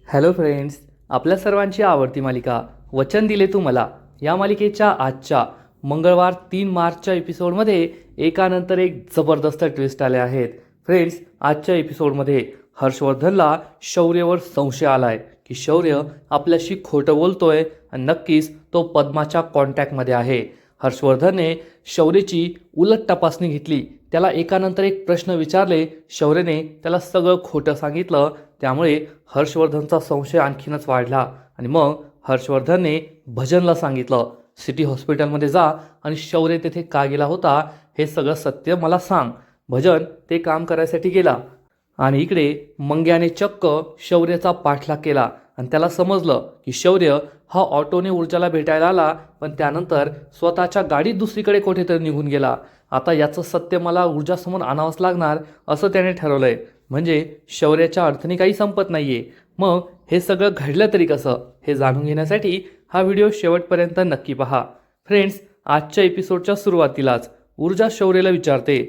Hello friends, आपल्या सर्वांची आवडती मालिका वचन दिले तू मला या मालिकेच्या आजच्या मंगळवार 3 मार्चच्या एपिसोडमध्ये एकानंतर एक जबरदस्त ट्विस्ट आले आहेत. फ्रेंड्स, आजच्या एपिसोडमध्ये हर्षवर्धनला शौर्यवर संशय आलाय की शौर्य आपल्याशी खोटं बोलतोय आणि नक्कीच तो पद्माच्या कॉन्टॅक्टमध्ये आहे. हर्षवर्धनने शौर्यची उलट तपासणी घेतली, त्याला एकानंतर एक प्रश्न विचारले. शौर्यने त्याला सगळं खोटं सांगितलं. त्यामुळे हर्षवर्धनचा संशय आणखीनच वाढला आणि मग हर्षवर्धनने भजनला सांगितलं, सिटी हॉस्पिटलमध्ये जा आणि शौर्य तेथे का गेला होता हे सगळं सत्य मला सांग. भजन ते काम करायसाठी गेला आणि इकडे मंग्याने चक्क शौर्याचा पाठलाग केला आणि त्याला समजलं की शौर्य हा ऑटोने ऊर्जाला भेटायला आला, पण त्यानंतर स्वतःच्या गाडीत दुसरीकडे कुठेतरी निघून गेला. आता याचं सत्य मला ऊर्जासमोर आणावंच लागणार असं त्याने ठरवलंय. म्हणजे शौर्याच्या अडचणी काही संपत नाहीये. मग हे सगळं घडलं तरी कसं हे जाणून घेण्यासाठी हा व्हिडिओ शेवटपर्यंत नक्की पहा. फ्रेंड्स, आजच्या एपिसोडच्या सुरुवातीलाच ऊर्जा शौर्यला विचारते,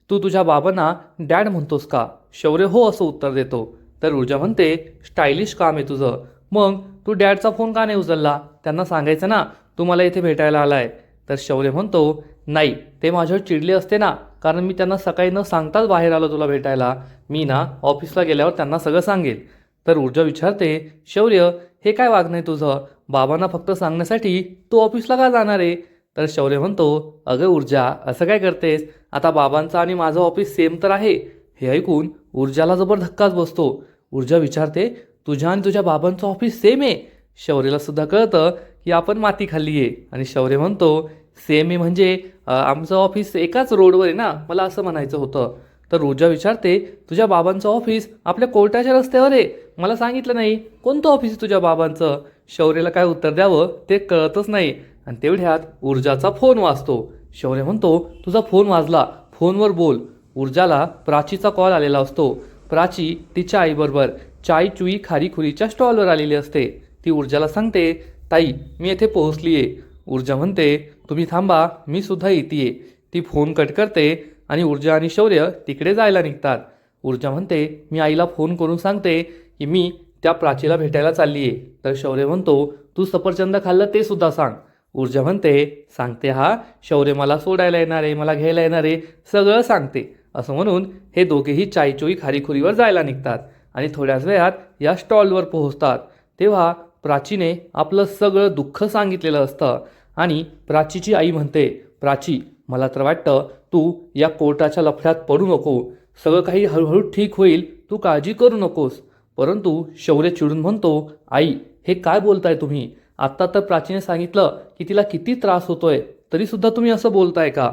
तू तुझ्या बाबांना डॅड म्हणतोस का? शौर्य हो असं उत्तर देतो. तर ऊर्जा म्हणते, स्टायलिश काम आहे तुझं. मग तू डॅडचा फोन का नाही उचलला? त्यांना सांगायचं ना तू मला इथे भेटायला आलाय. तर शौर्य म्हणतो, नाही, ते माझ्यावर चिडले असते ना, कारण मी त्यांना सकाळी न सांगताच बाहेर आलो तुला भेटायला. मी ना ऑफिसला गेल्यावर त्यांना सगळं सांगेल. तर ऊर्जा विचारते, शौर्य हे काय वागणं आहे तुझं? बाबांना फक्त सांगण्यासाठी तू ऑफिसला का जाणार आहे? तर शौर्य म्हणतो, अगं ऊर्जा, असं काय करतेस? आता बाबांचं आणि माझं ऑफिस सेम तर आहे. हे ऐकून ऊर्जाला जबर धक्काच बसतो. ऊर्जा विचारते, तुझ्या आणि तुझ्या बाबांचं ऑफिस सेम आहे? शौर्यला सुद्धा कळतं की आपण माती खाल्ली आहे आणि शौर्य म्हणतो, सेम आहे म्हणजे आमचं ऑफिस एकाच रोडवर आहे ना, मला असं म्हणायचं होतं. तर ऊर्जा विचारते, तुझ्या बाबांचं ऑफिस आपल्या कोर्टाच्या रस्त्यावर आहे, मला सांगितलं नाही. कोणतं ऑफिस आहे तुझ्या बाबांचं? शौर्यला काय उत्तर द्यावं ते कळतच नाही आणि तेवढ्यात ऊर्जाचा फोन वाजतो. शौर्य म्हणतो, तुझा फोन वाजला, फोनवर बोल. ऊर्जाला प्राचीचा कॉल आलेला असतो. प्राची तिच्या आईबरोबर चाय चुई खारीखुरीच्या स्टॉलवर आलेली असते. ती ऊर्जाला सांगते, ताई मी येथे पोहोचली आहे. ऊर्जा म्हणते, तुम्ही थांबा, मी सुद्धा येते. ती फोन कट करते आणि ऊर्जा आणि शौर्य तिकडे जायला निघतात. ऊर्जा म्हणते, मी आईला फोन करून सांगते की मी त्या प्राचीला भेटायला चालली आहे. तर शौर्य म्हणतो, तू सफरचंद खाल्लं ते सुद्धा सांग. ऊर्जा म्हणते, सांगते हा, शौर्य मला सोडायला येणार आहे, मला घ्यायला येणार आहे, सगळं सांगते. असं म्हणून हे दोघेही चायचोई खारीखुरीवर जायला निघतात आणि थोड्याच वेळात या स्टॉलवर पोहोचतात. तेव्हा प्राचीने आपलं सगळं दुःख सांगितलेलं असतं आणि प्राचीची आई म्हणते, प्राची मला तर वाटतं तू या कोर्टाच्या लफड्यात पडू नको, सगळं काही हळूहळू ठीक होईल, तू काळजी करू नकोस. परंतु शौर्य चिडून म्हणतो, आई हे काय बोलताय तुम्ही? आत्ता तर प्राचीने सांगितलं की तिला किती त्रास होतोय, तरीसुद्धा तुम्ही असं बोलताय का?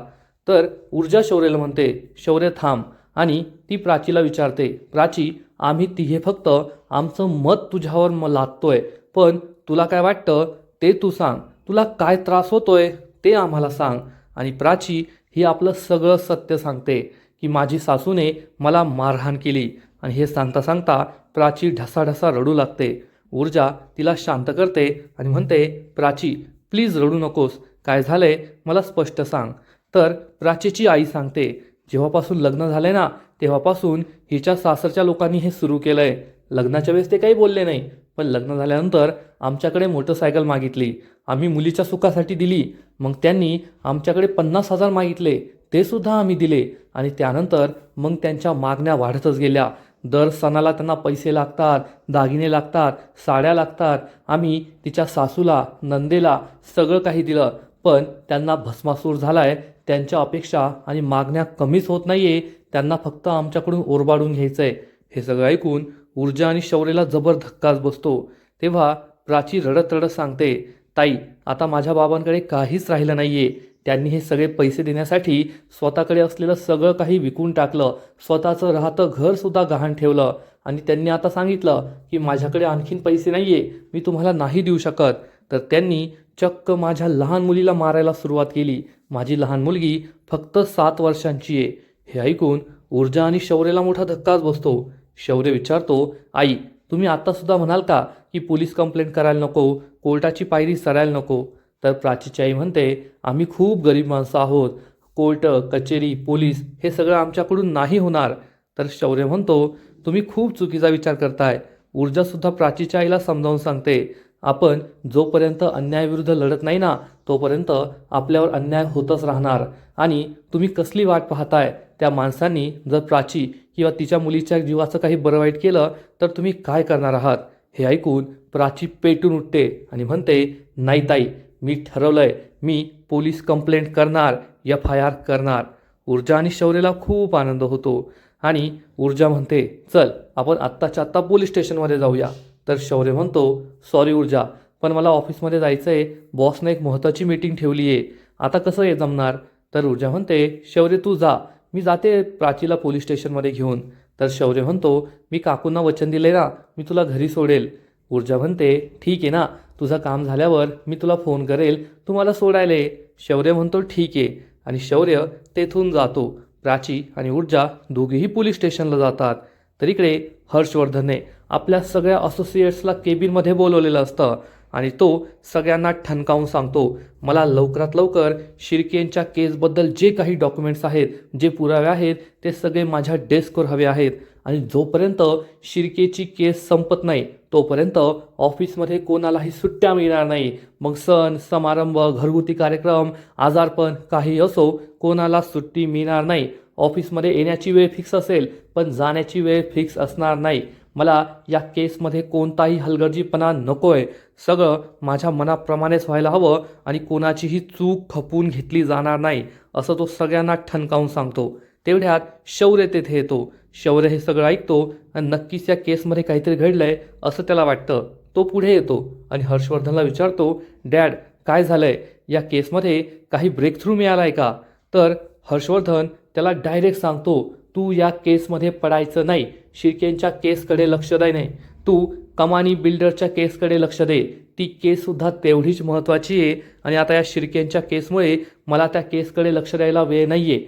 तर ऊर्जा शौर्यला म्हणते, शौर्य थांब. आणि ती प्राचीला विचारते, प्राची आम्ही तिघे फक्त आमचं मत तुझ्यावर लादतोय, पण तुला काय वाटतं ते तू सांग. तुला काय त्रास होतोय ते आम्हाला सांग. आणि प्राची ही आपलं सगळं सत्य सांगते की माझी सासूने मला मारहाण केली. आणि हे सांगता सांगता प्राची ढसाढसा रडू लागते. ऊर्जा तिला शांत करते आणि म्हणते, प्राची प्लीज रडू नकोस, काय झालंय मला स्पष्ट सांग. तर प्राचीची आई सांगते, जेव्हापासून लग्न झालंय ना तेव्हापासून हिच्या सासरच्या लोकांनी हे सुरू केलंय. लग्नाच्या वेळेस ते काही बोलले नाही, पण लग्न झाल्यानंतर आमच्याकडे मोटरसायकल मागितली, आम्ही मुलीच्या सुखासाठी दिली. मग त्यांनी आमच्याकडे 50,000 मागितले, ते सुद्धा आम्ही दिले. आणि त्यानंतर मग त्यांच्या मागण्या वाढतच गेल्या. दर सणाला त्यांना पैसे लागतात, दागिने लागतात, साड्या लागतात. आम्ही तिच्या सासूला, नंदेला सगळं काही दिलं, पण त्यांना भस्मासूर झालाय. त्यांच्या अपेक्षा आणि मागण्या कमीच होत नाहीये, त्यांना फक्त आमच्याकडून ओरबाडून घ्यायचंय. हे सगळं ऐकून ऊर्जा आणि शौर्यला जबर धक्काच बसतो. तेव्हा प्राची रडत रडत सांगते, ताई आता माझ्या बाबांकडे काहीच राहिलं नाहीये. त्यांनी हे सगळे पैसे देण्यासाठी स्वतःकडे असलेलं सगळं काही विकून टाकलं, स्वतःचं राहतं घरसुद्धा गहाण ठेवलं. आणि त्यांनी आता सांगितलं की माझ्याकडे आणखीन पैसे नाहीये, मी तुम्हाला नाही देऊ शकत. तर त्यांनी चक्क माझ्या लहान मुलीला मारायला सुरुवात केली. माझी लहान मुलगी फक्त 7 वर्षांची आहे. हे ऐकून ऊर्जा आणि शौर्यला मोठा धक्काच बसतो. शौर्य विचारतो, आई तुम्ही आत्तासुद्धा म्हणाल का की पोलीस कंप्लेंट करायला नको, कोर्टाची पायरी सरायला नको? तर प्राचीची आई म्हणते, आम्ही खूप गरीब माणसं आहोत, कोर्ट कचेरी पोलीस हे सगळं आमच्याकडून नाही होणार. तर शौर्य म्हणतो, तुम्ही खूप चुकीचा विचार करताय. ऊर्जासुद्धा प्राचीच्या आईला समजावून सांगते, आपण जोपर्यंत अन्यायाविरुद्ध लढत नाही ना तोपर्यंत आपल्यावर अन्याय होतच राहणार आणि तुम्ही कसली वाट पाहताय. त्या माणसांनी जर प्राची किंवा तिच्या मुलीच्या जीवाचं काही बरं वाईट केलं तर तुम्ही काय करणार आहात. हे ऐकून प्राची पेटून उठते आणि म्हणते, नाही ताई, मी ठरवलंय, मी पोलीस कंप्लेंट करणार, FIR करणार. ऊर्जा आणि शौर्यला खूप आनंद होतो आणि ऊर्जा म्हणते, चल आपण आत्ताच्या आत्ता पोलीस स्टेशनमध्ये जाऊया. तर शौर्य म्हणतो, सॉरी ऊर्जा, पण मला ऑफिसमध्ये जायचं आहे, बॉसने एक महत्त्वाची मीटिंग ठेवली आहे, आता कसं हे जमणार. तर ऊर्जा म्हणते, शौर्य तू जा, मी जाते प्राचीला पोलीस स्टेशनमध्ये घेऊन. तर शौर्य म्हणतो, मी काकूंना वचन दिले ना, मी तुला घरी सोडेल. ऊर्जा म्हणते, ठीक आहे ना, तुझं काम झाल्यावर मी तुला फोन करेल, तू मला सोडायला ये. शौर्य म्हणतो, ठीक आहे, आणि शौर्य तेथून जातो. प्राची आणि ऊर्जा दोघेही पोलीस स्टेशनला जातात. तर इकडे हर्षवर्धनने आपल्या सगळ्या असोसिएट्सला केबिनमध्ये बोलवलेलं असतं आणि तो सगळ्यांना ठणकावून सांगतो, मला लवकरात लवकर शिर्केंच्या केसबद्दल जे काही डॉक्युमेंट्स आहेत, जे पुरावे आहेत, ते सगळे माझ्या डेस्कवर हवे आहेत. आणि जोपर्यंत शिर्केची केस संपत नाही तोपर्यंत ऑफिसमध्ये कोणालाही सुट्ट्या मिळणार नाही. मग सण समारंभ, घरगुती कार्यक्रम, आजारपण काही असो, कोणाला सुट्टी मिळणार नाही. ऑफिसमध्ये येण्याची वेळ फिक्स असेल पण जाण्याची वेळ फिक्स असणार नाही. मला या केसमध्ये कोणताही हलगर्जीपणा नको आहे. सगळं माझ्या मनाप्रमाणेच व्हायला हवं आणि कोणाचीही चूक खपवून घेतली जाणार नाही, असं तो सगळ्यांना ठणकावून सांगतो. तेवढ्यात शौर्य तेथे येतो. शौर्य हे सगळं ऐकतो आणि नक्कीच या केसमध्ये काहीतरी घडलंय असं त्याला वाटतं. तो पुढे येतो आणि हर्षवर्धनला विचारतो, डॅड काय झालंय, या केसमध्ये काही ब्रेक थ्रू मिळाला आहे का. तर हर्षवर्धन त्याला डायरेक्ट सांगतो, तू या केसमध्ये पडायचं नाही, शिर्केंच्या केसकडे लक्ष द्याय नाही, तू कमानी बिल्डरच्या केसकडे लक्ष दे. ती केससुद्धा तेवढीच महत्त्वाची आहे आणि आता या शिर्केंच्या केसमुळे मला त्या केसकडे लक्ष द्यायला वेळ नाही आहे.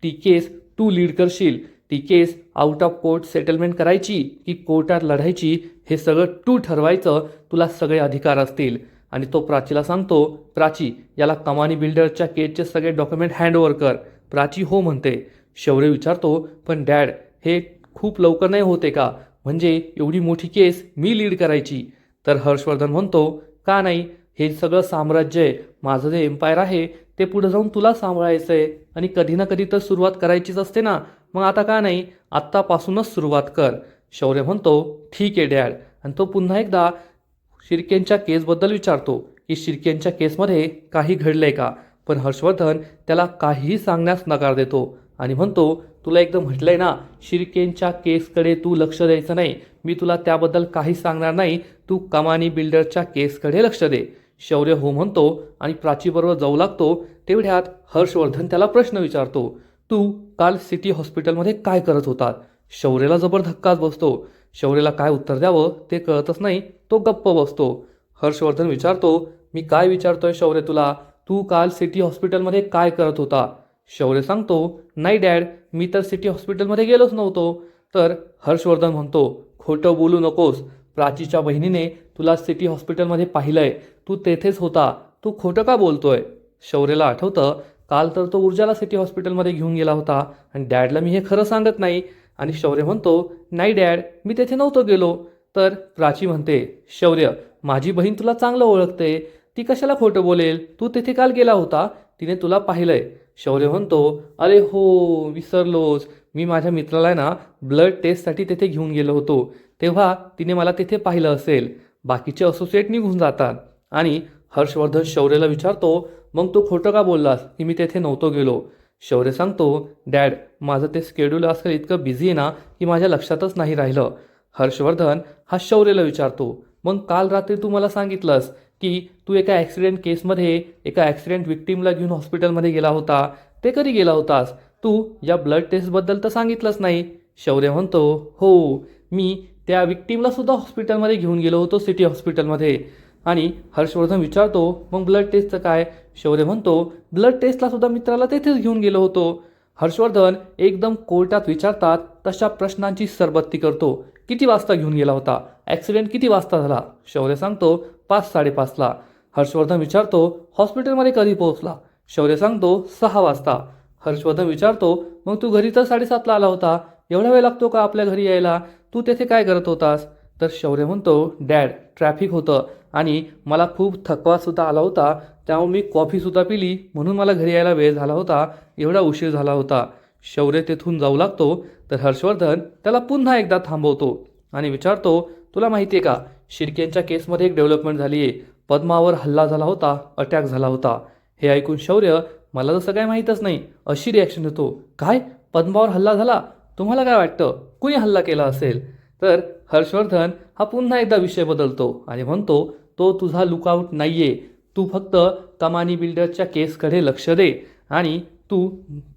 ती केस तू लीड करशील. ती केस आउट ऑफ कोर्ट सेटलमेंट करायची की कोर्टात लढायची हे सगळं तू ठरवायचं, तुला सगळे अधिकार असतील. आणि तो प्राचीला सांगतो, प्राची याला कमानी बिल्डरच्या केसचे सगळे डॉक्युमेंट हँडओव्हर कर. प्राची हो म्हणते. शौर्य विचारतो, पण डॅड हे खूप लवकर नाही होते का, म्हणजे एवढी मोठी केस मी लीड करायची. तर हर्षवर्धन म्हणतो, का नाही, हे सगळं साम्राज्य आहे, माझं जे एम्पायर आहे ते पुढे जाऊन तुला सांभाळायचं आहे आणि कधी ना कधी तर सुरुवात करायचीच असते ना, मग आता का नाही, आत्तापासूनच सुरुवात कर. शौर्य म्हणतो, ठीक आहे डॅड. आणि तो पुन्हा एकदा शिर्केंच्या केसबद्दल विचारतो की शिर्केंच्या केसमध्ये काही घडलंय का. पण हर्षवर्धन त्याला काहीही सांगण्यास नकार देतो आणि म्हणतो, तुला एकदम म्हटलंय ना, शिर्केंच्या केसकडे तू लक्ष द्यायचं नाही, मी तुला त्याबद्दल काही सांगणार नाही, तू कमानी बिल्डरच्या केसकडे लक्ष दे. शौर्य हो म्हणतो आणि प्राचीबरोबर जाऊ लागतो. तेवढ्यात हर्षवर्धन त्याला प्रश्न विचारतो, तू काल सिटी हॉस्पिटलमध्ये काय करत होता. शौर्यला जबर धक्काच बसतो. शौर्यला काय उत्तर द्यावं ते कळतच नाही, तो गप्प बसतो. हर्षवर्धन विचारतो, मी काय विचारतोय शौर्य तुला, तू काल सिटी हॉस्पिटलमध्ये काय करत होता. शौर्य सांगतो, नाही डॅड, मी तर सिटी हॉस्पिटलमध्ये गेलोच नव्हतो. तर हर्षवर्धन म्हणतो, खोटं बोलू नकोस, प्राचीच्या बहिणीने तुला सिटी हॉस्पिटलमध्ये पाहिलंय, तू तेथेच होता, तू खोटं का बोलतोय. शौर्यला आठवतं, काल तर तो ऊर्जाला सिटी हॉस्पिटलमध्ये घेऊन गेला होता आणि डॅडला मी हे खरं सांगत नाही. आणि शौर्य म्हणतो, नाही डॅड, मी तेथे नव्हतो गेलो. तर प्राची म्हणते, शौर्य माझी बहीण तुला चांगलं ओळखते, ती कशाला खोटं बोलेल, तू तेथे काल गेला होता, तिने तुला पाहिलंय. शौर्य म्हणतो, अरे हो विसरलोच, मी माझ्या मित्राला ना ब्लड टेस्टसाठी तेथे घेऊन गेलो होतो, तेव्हा तिने मला तेथे पाहिलं असेल. बाकीचे असोसिएट निघून जातात आणि हर्षवर्धन शौर्यला विचारतो, मग तू खोटं का बोललास की मी तेथे नव्हतो गेलो. शौर्य सांगतो, डॅड माझं ते स्केड्यूल आजकाल इतकं बिझी आहे ना की माझ्या लक्षातच नाही राहिलं. हर्षवर्धन हा शौर्यला विचारतो, मग काल रात्री तू मला सांगितलंस की तू एका ॲक्सिडेंट केसमध्ये एका ॲक्सिडेंट विक्टीमला घेऊन हॉस्पिटलमध्ये गेला होता, ते कधी गेला होतास, तू या ब्लड टेस्टबद्दल तर सांगितलंच नाही. शौर्य म्हणतो, हो मी त्या विक्टीमला सुद्धा हॉस्पिटलमध्ये घेऊन गेलो होतो, सिटी हॉस्पिटलमध्ये. आणि हर्षवर्धन विचारतो, मग ब्लड टेस्टचं काय. शौर्य म्हणतो, ब्लड टेस्टला सुद्धा मित्राला तेथेच घेऊन गेलो होतो. हर्षवर्धन एकदम कोर्टात विचारतात तशा प्रश्नांची सरबत्ती करतो. किती वाजता घेऊन गेला होता, ॲक्सिडेंट किती वाजता झाला. शौर्य सांगतो, 5:30ला. हर्षवर्धन विचारतो, हॉस्पिटलमध्ये कधी पोहोचला. शौर्य सांगतो, 6 वाजता. हर्षवर्धन विचारतो, मग तू घरी तर 7:30ला आला होता, एवढा वेळ लागतो का आपल्या घरी यायला, तू तेथे काय करत होतास. तर शौर्य म्हणतो, डॅड ट्रॅफिक होतं आणि मला खूप थकवासुद्धा आला होता, त्यामुळे मी कॉफीसुद्धा पिली म्हणून मला घरी यायला वेळ झाला होता, एवढा उशीर झाला होता. शौर्य तेथून जाऊ लागतो तर हर्षवर्धन त्याला पुन्हा एकदा थांबवतो आणि विचारतो, तुला माहिती आहे का, शिर्केंच्या केसमध्ये एक डेव्हलपमेंट झाली आहे. पद्मावर हल्ला झाला होता, अटॅक झाला होता. हे ऐकून शौर्य, मला तसं काय माहीतच नाही, अशी रिॲक्शन देतो. काय, पद्मावर हल्ला झाला? तुम्हाला काय वाटतं कुणी हल्ला केला असेल? तर हर्षवर्धन हा पुन्हा एकदा विषय बदलतो आणि म्हणतो, तो तुझा लुकआउट नाही आहे. तू फक्त कमानी बिल्डरच्या केसकडे लक्ष दे आणि तू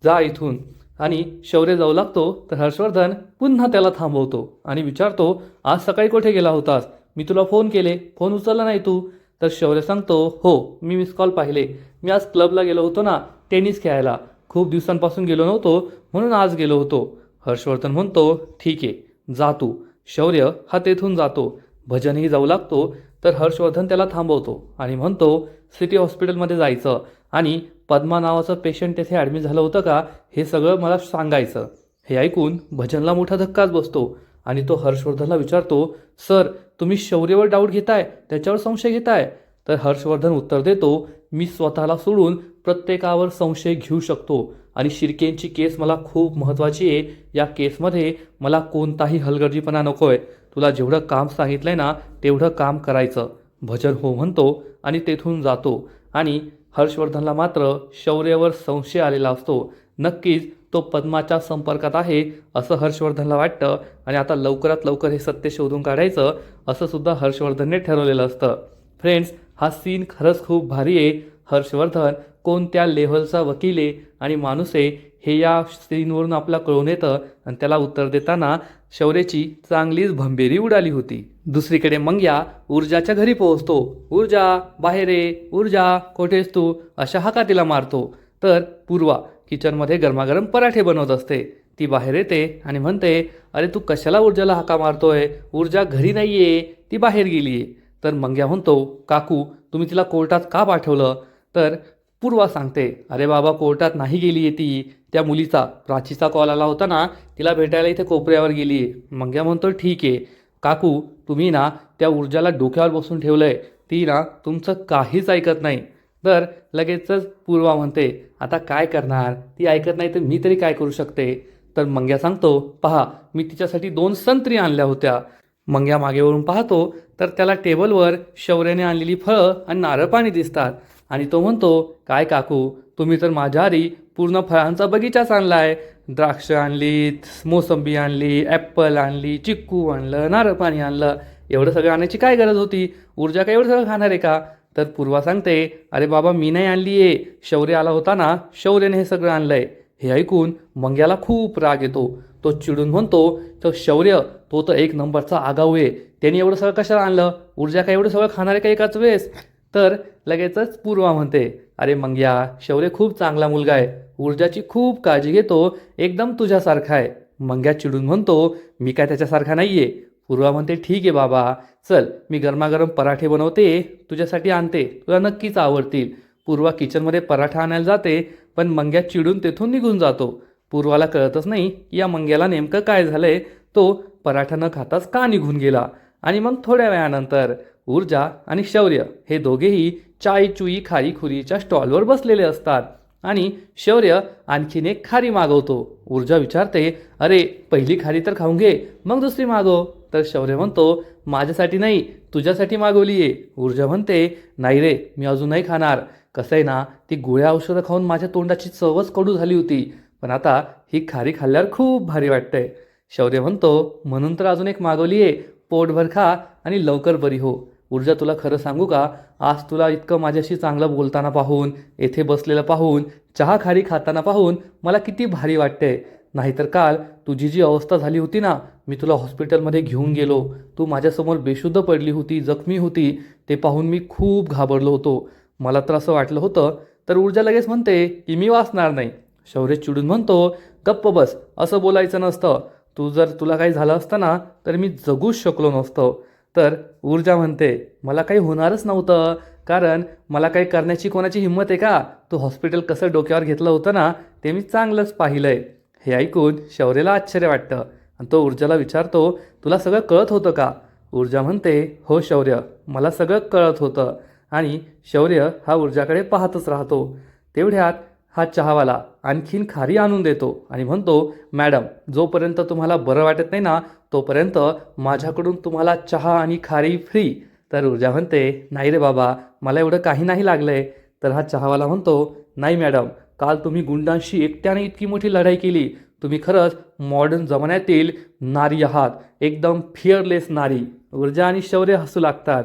जा इथून. आणि शौर्य जाऊ लागतो तर हर्षवर्धन पुन्हा त्याला थांबवतो आणि विचारतो, आज सकाळी कुठे गेला होतास? मी तुला फोन केले, फोन उचलला नाही तू. तर शौर्य सांगतो, हो मी मिस कॉल पाहिले. मी आज क्लबला गेलो होतो ना, टेनिस खेळायला. खूप दिवसांपासून गेलो नव्हतो म्हणून आज गेलो होतो. हर्षवर्धन म्हणतो, ठीक आहे जा तू. शौर्य हा तेथून जातो. भजनही जाऊ लागतो तर हर्षवर्धन त्याला थांबवतो आणि म्हणतो, सिटी हॉस्पिटलमध्ये जायचं आणि पद्मा नावाचं पेशंट तेथे ॲडमिट झालं होतं का, हे सगळं मला सांगायचं. हे ऐकून भजनला मोठा धक्काच बसतो आणि तो हर्षवर्धनला विचारतो, सर तुम्ही शौर्यवर डाऊट घेताय, त्याच्यावर संशय घेताय? तर हर्षवर्धन उत्तर देतो, मी स्वतःला सोडून प्रत्येकावर संशय घेऊ शकतो आणि शिर्केंची केस मला खूप महत्त्वाची आहे. या केसमध्ये मला कोणताही हलगर्जीपणा नको आहे. तुला जेवढं काम सांगितलंय ना तेवढं काम करायचं. भजन हो म्हणतो आणि तेथून जातो आणि हर्षवर्धनला मात्र शौर्यावर संशय आलेला असतो. नक्कीच तो पद्माच्या संपर्कात आहे असं हर्षवर्धनला वाटतं आणि आता लवकरात लवकर हे सत्य शोधून काढायचं असं सुद्धा हर्षवर्धनने ठरवलेलं असतं. फ्रेंड्स, हा सीन खरंच खूप भारी आहे. हर्षवर्धन कोणत्या लेव्हलचा वकील आहे आणि माणूस आहे हे या सीनवरून आपल्याला कळून येतं आणि त्याला उत्तर देताना शौर्याची चांगलीच भंबेरी उडाली होती. दुसरीकडे मंग्या ऊर्जाच्या घरी पोहोचतो. ऊर्जा बाहेर ये, ऊर्जा कुठेस तू, अशा हाका तिला मारतो. तर पूर्वा किचनमध्ये गरमागरम पराठे बनवत असते. ती बाहेर येते आणि म्हणते, अरे तू कशाला ऊर्जाला हाका मारतोय? ऊर्जा घरी नाही आहे, ती बाहेर गेली आहे. तर मंग्या म्हणतो, काकू तुम्ही तिला कोर्टात का पाठवलं? तर पूर्वा सांगते, अरे बाबा कोर्टात नाही गेली आहे ती, त्या मुलीचा प्राचीचा कॉल आला होता ना, तिला भेटायला इथे कोपऱ्यावर गेली आहे. मंग्या म्हणतो, ठीक आहे काकू, तुम्ही ना त्या ऊर्जाला डोक्यावर बसून ठेवलं आहे, ती ना तुमचं काहीच ऐकत नाही. तर लगेचच पूर्वा म्हणते, आता काय करणार, ती ऐकत नाही तर मी तरी काय करू शकते? तर मंग्या सांगतो, पहा मी तिच्यासाठी 2 संत्री आणल्या होत्या. मंग्या मागे वळून पाहतो तर त्याला टेबलवर शौर्याने आणलेली फळं आणि नारळ पाणी दिसतात आणि तो म्हणतो, काय काकू तुम्ही तर माझ्या आधी पूर्ण फळांचा बगीचाच आणलाय. द्राक्ष आणली, मोसंबी आणली, ॲप्पल आणली, चिक्कू आणलं, नारळ पाणी आणलं. एवढं सगळं आणायची काय गरज होती? ऊर्जा काय एवढं सगळं खाणार आहे का? तर पूर्वा सांगते, अरे बाबा मी नाही आणली आहे, शौर्य आला होता ना, शौर्याने हे सगळं आणलंय. हे ऐकून मंग्याला खूप राग येतो. तो चिडून म्हणतो, तो शौर्य तो तर एक नंबरचा आगाऊ आहे, त्याने एवढं सगळं कशाला आणलं? ऊर्जा काय एवढं सगळं खाणार आहे का एकाच वेळेस? तर लगेचच पूर्वा म्हणते, अरे मंग्या शौर्य खूप चांगला मुलगा आहे, ऊर्जाची खूप काळजी घेतो, एकदम तुझ्यासारखा आहे. मंग्या चिडून म्हणतो, मी काय त्याच्यासारखा नाही आहे. पूर्वा म्हणते, ठीक आहे बाबा, चल मी गरमागरम पराठे बनवते, तुझ्यासाठी आणते, तुला नक्कीच आवडतील. पूर्वा किचनमध्ये पराठा आणायला जाते पण मंग्या चिडून तेथून निघून जातो. पूर्वाला कळतच नाही या मंग्याला नेमकं काय झालंय, तो पराठा न खाताच का निघून गेला. आणि मग थोड्या वेळानंतर ऊर्जा आणि शौर्य हे दोघेही चाय चुई खारी खुरीच्या स्टॉलवर बसलेले असतात आणि शौर्य आणखीन एक खारी मागवतो. ऊर्जा विचारते, अरे पहिली खारी तर खाऊन घे, मग दुसरी मागव. तर शौर्य म्हणतो, माझ्यासाठी नाही तुझ्यासाठी मागवली आहे. ऊर्जा म्हणते, नाही रे मी अजून नाही खाणार. कसं आहे ना, ती गोळ्या औषधं खाऊन माझ्या तोंडाची चवच कडू झाली होती, पण आता ही खारी खाल्ल्यावर खूप भारी वाटतंय. शौर्य म्हणतो, म्हणून तर अजून एक मागवली आहे, पोटभर खा आणि लवकर बरी हो. ऊर्जा तुला खरं सांगू का, आज तुला इतकं माझ्याशी चांगलं बोलताना पाहून, येथे बसलेलं पाहून, चहा खारी खाताना पाहून मला किती भारी वाटतंय. नाहीतर काल तुझी जी अवस्था झाली होती ना, मी तुला हॉस्पिटलमध्ये घेऊन गेलो, तू माझ्यासमोर बेशुद्ध पडली होती, जखमी होती, ते पाहून मी खूप घाबरलो होतो. मला तर असं वाटलं होतं. तर ऊर्जा लगेच म्हणते की मी वाचणार नाही. शौर्य चिडून म्हणतो, गप्प बस, असं बोलायचं नसतं. तुला काही झालं असतं ना तर मी जगूच शकलो नसतो. तर ऊर्जा म्हणते, मला काही होणारच नव्हतं, कारण मला काही करण्याची कोणाची हिंमत आहे का? तू हॉस्पिटल कसं डोक्यावर घेतलं होतं ना, ते मी चांगलंच पाहिलंय. हे ऐकून शौर्याला आश्चर्य वाटतं आणि तो ऊर्जाला विचारतो, तुला सगळं कळत होतं का? ऊर्जा म्हणते, हो शौर्य, मला सगळं कळत होतं. आणि शौर्य हा ऊर्जाकडे पाहतच राहतो. तेवढ्यात हा चहावाला आणखीन खारी आणून देतो आणि म्हणतो, मॅडम, जोपर्यंत तुम्हाला बरं वाटत नाही ना तोपर्यंत माझ्याकडून तुम्हाला चहा आणि खारी फ्री. तर ऊर्जा म्हणते, नाही रे बाबा, मला एवढं काही नाही लागलंय. तर हा चहावाला म्हणतो, नाही मॅडम, काल तुम्ही गुंडांशी एकट्याने इतकी मोठी लढाई केली. तुम्ही खरंच मॉडर्न जमान्यातील नारी आहात, एकदम फिअरलेस नारी. ऊर्जा आणि शौर्य हसू लागतात.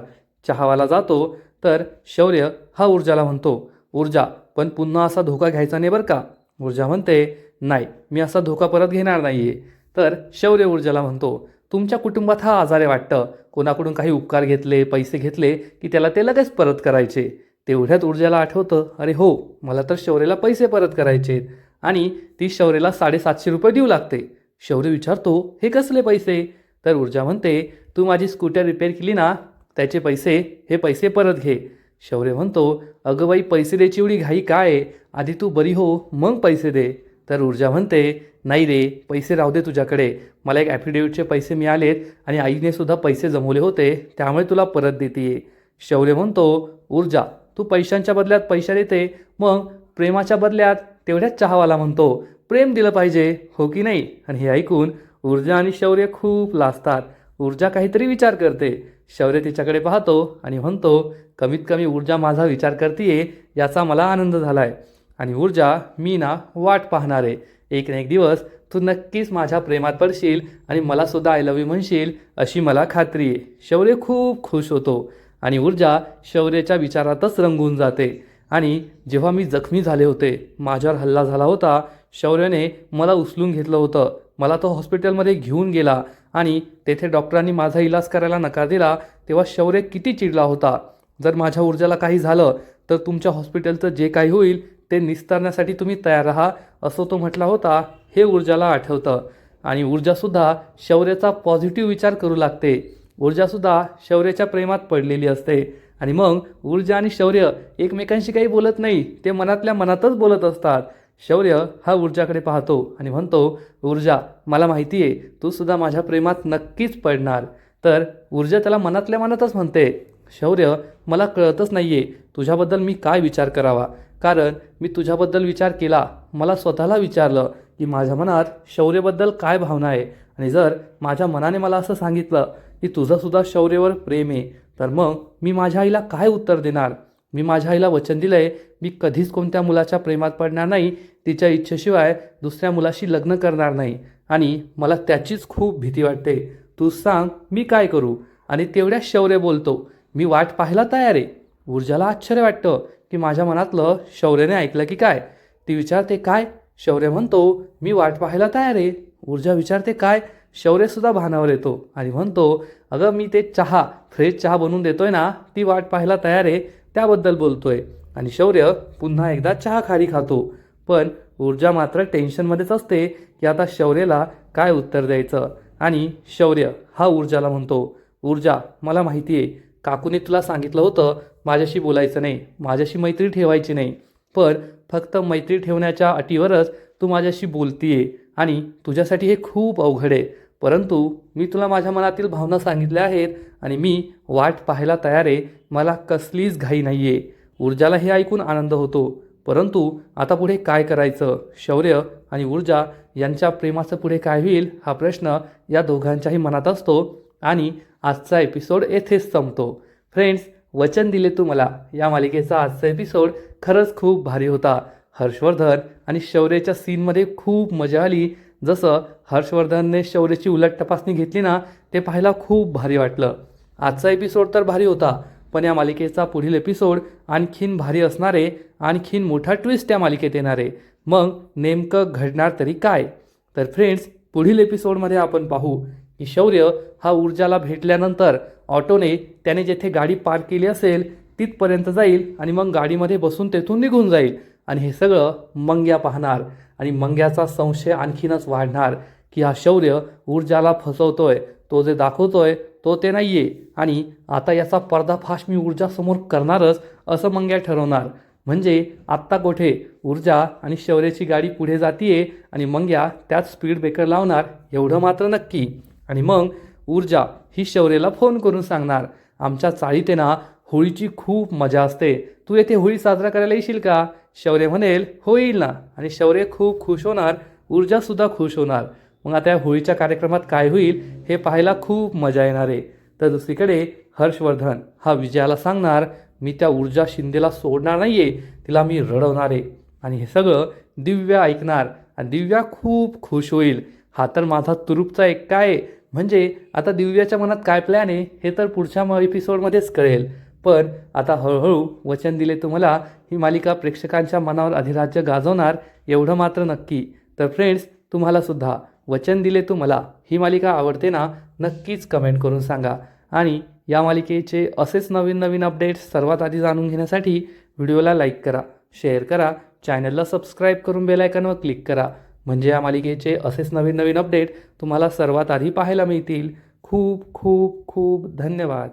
चहावाला जातो. तर शौर्य हा ऊर्जाला म्हणतो, ऊर्जा, पण पुन्हा असा धोका घ्यायचा नाही बरं का. ऊर्जा म्हणते, नाही, मी असा धोका परत घेणार नाहीये. तर शौर्य ऊर्जाला म्हणतो, तुमच्या कुटुंबात हा आजार आहे वाटतं. कोणाकडून काही उपकार घेतले, पैसे घेतले की त्याला ते लगेच परत करायचे. तेवढ्यात ऊर्जाला आठवतं, अरे हो, मला तर शौर्यला पैसे परत करायचे आणि ती शौर्यला 750 रुपये देऊ लागते. शौर्य विचारतो, हे कसले पैसे. तर ऊर्जा म्हणते, तू माझी स्कूटर रिपेअर केली ना, त्याचे पैसे, हे पैसे परत घे. शौर्य म्हणतो, अगं बाई, पैसे द्यायची एवढी घाई काय आहे? आधी तू बरी हो, मग पैसे दे. तर ऊर्जा म्हणते, नाही रे, पैसे राहू दे तुझ्याकडे. मला एक ॲफिडेविटचे पैसे मिळालेत आणि आईने सुद्धा पैसे जमवले होते, त्यामुळे तुला परत देते. शौर्य म्हणतो, ऊर्जा, तू पैशांच्या बदल्यात पैसे देते, मग प्रेमाच्या बदल्यात. तेवढ्याच चहावाला म्हणतो, प्रेम दिलं पाहिजे, हो की नाही. आणि हे ऐकून ऊर्जा आणि शौर्य खूप लाजतात. ऊर्जा काहीतरी विचार करते. शौर्य तिच्याकडे पाहतो आणि म्हणतो, कमीत कमी ऊर्जा माझा विचार करतीये याचा मला आनंद झालाय. आणि ऊर्जा, मी ना वाट पाहणार आहे. एक ना एक दिवस तू नक्कीच माझ्या प्रेमात पडशील आणि मला सुद्धा आय लव्ह यू म्हणशील, अशी मला खात्री आहे. शौर्य खूप खुश होतो आणि ऊर्जा शौर्याच्या विचारातच रंगून जाते. आणि जेव्हा मी जखमी झाले होते, माझ्यावर हल्ला झाला होता, शौर्याने मला उचलून घेतलं होतं. मला तो हॉस्पिटलमध्ये घेऊन गेला आणि तेथे डॉक्टरांनी माझा इलाज करायला नकार दिला. तेव्हा शौर्य किती चिडला होता. जर माझ्या ऊर्जाला काही झालं तर तुमच्या हॉस्पिटलचं जे काही होईल ते निस्तारण्यासाठी तुम्ही तयार राहा, असं तो म्हटला होता. हे ऊर्जाला आठवतं आणि ऊर्जासुद्धा शौर्याचा पॉझिटिव्ह विचार करू लागते. ऊर्जासुद्धा शौर्याच्या प्रेमात पडलेली असते. आणि मग ऊर्जा आणि शौर्य एकमेकांशी काही बोलत नाही, ते मनातल्या मनातच बोलत असतात. शौर्य हा ऊर्जाकडे पाहतो आणि म्हणतो, ऊर्जा, मला माहिती आहे तू सुद्धा माझ्या प्रेमात नक्कीच पडणार. तर ऊर्जा त्याला मनातल्या मनातच म्हणते, शौर्य, मला कळतच नाही आहे तुझ्याबद्दल मी काय विचार करावा. कारण मी तुझ्याबद्दल विचार केला, मला स्वतःला विचारलं की माझ्या मनात शौर्यबद्दल काय भावना आहे. आणि जर माझ्या मनाने मला असं सांगितलं की तुझंसुद्धा शौर्यवर प्रेम आहे, तर मग मी माझ्या आईला काय उत्तर देणार. मी माझ्या आईला वचन दिलं आहे, मी कधीच कोणत्या मुलाच्या प्रेमात पडणार नाही, तिच्या इच्छेशिवाय दुसऱ्या मुलाशी लग्न करणार नाही. आणि मला त्याचीच खूप भीती वाटते. तू सांग मी काय करू. आणि तेवढ्या शौर्य बोलतो, मी वाट पाहायला तयार आहे. ऊर्जाला आश्चर्य वाटतं की माझ्या मनातलं शौर्याने ऐकलं की काय. ती विचारते, काय. शौर्य म्हणतो, मी वाट पाहायला तयार आहे. ऊर्जा विचारते, काय. शौर्यसुद्धा भानावर येतो आणि म्हणतो, अगं, मी ते चहा, फ्रेश चहा बनवून देतोय ना, ती वाट पाहायला तयार आहे, त्याबद्दल बोलतोय. आणि शौर्य पुन्हा एकदा चहा खारी खातो. पण ऊर्जा मात्र टेन्शनमध्येच असते की आता शौर्याला काय उत्तर द्यायचं. आणि शौर्य हा ऊर्जाला म्हणतो, ऊर्जा, मला माहिती आहे काकूने तुला सांगितलं होतं माझ्याशी बोलायचं नाही, माझ्याशी मैत्री ठेवायची नाही. पण फक्त मैत्री ठेवण्याच्या अटीवरच तू माझ्याशी बोलतीये आणि तुझ्यासाठी हे खूप अवघड आहे. परंतु मी तुला माझ्या मनातील भावना सांगितल्या आहेत आणि मी वाट पाहायला तयार आहे. मला कसलीच घाई नाही आहे. ऊर्जाला हे ऐकून आनंद होतो. परंतु आता पुढे काय करायचं. शौर्य आणि ऊर्जा यांच्या प्रेमाचं पुढे काय होईल हा प्रश्न या दोघांच्याही मनात असतो. आणि आजचा एपिसोड येथेच संपतो. फ्रेंड्स, वचन दिले तू मला या मालिकेचा आजचा एपिसोड खरंच खूप भारी होता. हर्षवर्धन आणि शौर्याच्या सीनमध्ये खूप मजा आली. जसं हर्षवर्धनने शौर्याची उलट तपासणी घेतली ना, ते पाहायला खूप भारी वाटलं. आजचा एपिसोड तर भारी होता, पण या मालिकेचा पुढील एपिसोड आणखीन भारी असणार आहे. आणखीन मोठा ट्विस्ट या मालिकेत येणार आहे. मग नेमकं घडणार तरी काय. तर फ्रेंड्स, पुढील एपिसोडमध्ये आपण पाहू की शौर्य हा ऊर्जाला भेटल्यानंतर ऑटोने त्याने जेथे गाडी पार्क केली असेल तिथपर्यंत जाईल आणि मग गाडीमध्ये बसून तेथून निघून जाईल. आणि हे सगळं मंग्या पाहणार आणि मंग्याचा संशय आणखीनच वाढणार की हा शौर्य ऊर्जाला फसवतोय, तो जे दाखवतोय तो ते नाही आहे. आणि आता याचा पर्दाफाश मी ऊर्जासमोर करणारच असं मंग्या ठरवणार. म्हणजे आत्ता कोठे ऊर्जा आणि शौर्याची गाडी पुढे जातीये आणि मंग्या त्यात स्पीड ब्रेकर लावणार, एवढं मात्र नक्की. आणि मग ऊर्जा ही शौर्यला फोन करून सांगणार, आमच्या चाळीत आहे ना होळीची खूप मजा असते, तू येथे होळी साजरा करायला येशील का? शौर्य म्हणेल हो येईल ना, आणि शौर्य खूप खुश होणार, ऊर्जासुद्धा खुश होणार. मग आता या होळीच्या कार्यक्रमात काय होईल हे पाहायला खूप मजा येणार आहे. तर दुसरीकडे हर्षवर्धन हा विजयाला सांगणार, मी त्या ऊर्जा शिंदेला सोडणार नाही आहे, तिला मी रडवणार आहे. आणि हे सगळं दिव्या ऐकणार आणि दिव्या खूप खुश होईल. हा तर माझा तुरुपचा एक काय आहे. म्हणजे आता दिव्याच्या मनात काय प्लॅन आहे हे तर पुढच्या एपिसोडमध्येच कळेल. पण आता हळूहळू वचन दिले तुम्हाला ही मालिका प्रेक्षकांच्या मनावर अधिराज्य गाजवणार एवढं मात्र नक्की. तर फ्रेंड्स, तुम्हालासुद्धा वचन दिले तुम्हाला ही मालिका आवडते ना, नक्कीच कमेंट करून सांगा. आणि या मालिकेचे असेच नवीन नवीन अपडेट्स सर्वात आधी जाणून घेण्यासाठी व्हिडिओला लाईक करा, शेअर करा, चॅनलला सबस्क्राईब करून बेल आयकॉनवर क्लिक करा. म्हणजे या मालिकेचे असेच नवीन नवीन अपडेट तुम्हाला सर्वात आधी पाहायला मिळतील. खूप खूप खूप धन्यवाद.